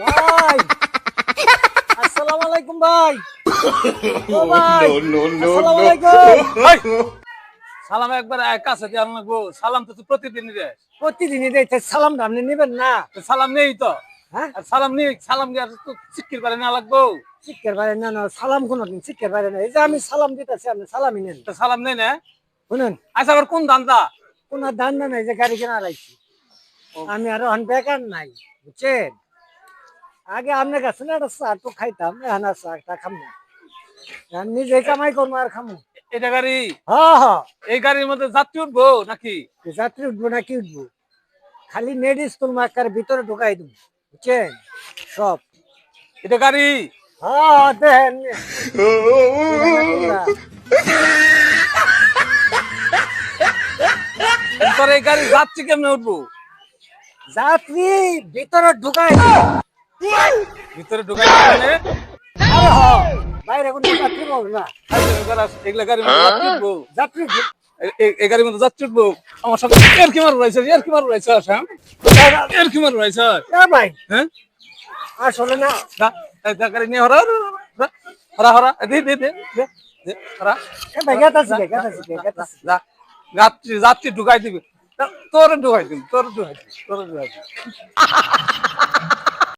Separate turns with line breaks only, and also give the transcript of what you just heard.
ভাই আসসালামু আলাইকুম ভাই। ও ভাই আসসালামু আলাইকুম।
ভাই সালাম একবার কাছে দিয়ে আনলাম গো। সালাম তো তুই প্রতিদিনই রে।
প্রতিদিনই দিতে সালামটা আপনি নেবেন না?
সালাম নেই তো।
হ্যাঁ
আর সালাম নেই, সালাম দিয়ে তো চিক্কির পারে না লাগবো।
শিক্ষার বাইরে না, না সালাম কোনদিন শিক্ষার বাইরে না। এই যে আমি সালাম দিতেছি আপনি সালামই নেন।
তো সালাম নেই না।
শুনুন,
আচ্ছা আবার কোন ধান্দা?
কোন ধান্দা নাই যে গাড়ি কেনা রাখছি। আমি আরো এখন বেকার নাই, বুঝছেন? আগে আপনার কাছে না একটা চা তো খাইতাম, এখন আর চা খাম না। আমি নিজে কামাই করবো আর খামো।
এটা গাড়ি,
হ্যাঁ হ্যাঁ,
এই গাড়ির মধ্যে যাত্রী উঠবো নাকি?
যাত্রী উঠবো না কি উঠবো, খালি নেট স্কুল মার্কার ভিতরে ঢুকাই দেবো, বুঝছেন? সব
এটা গাড়ি
হ্যাঁ দেখেন।
তোর এই গাড়ি যাত্রী কেমনে উঠবো?
যাত্রী ভিতরে ঢুকাই দেবো।
ভিতরে ঢুকাই মানে
আরে হ্যাঁ, বাইরে কোনো যাত্রী পাবো না।
এগুলা গাড়ির মধ্যে যাত্রী উঠবো?
যাত্রী
এই গাড়ির মধ্যে যাত্রী উঠবো? আমার সঙ্গে এর কি মারু রয়েছে, এর কি মারু রয়েছে? এর কি মারু রয়েছে?
ভাই
হ্যাঁ
আসলে না,
গাড়ি নিয়ে হরা হরা হরা হরা দে দে দে দে দে হরা
ভাই গেতাছি।
যা যাত্রী যাত্রী ঢুকাই দিবি তোর ঢুকাই দিবি তোর ঢুকাই দিবি তোর ঢুকাই দিবি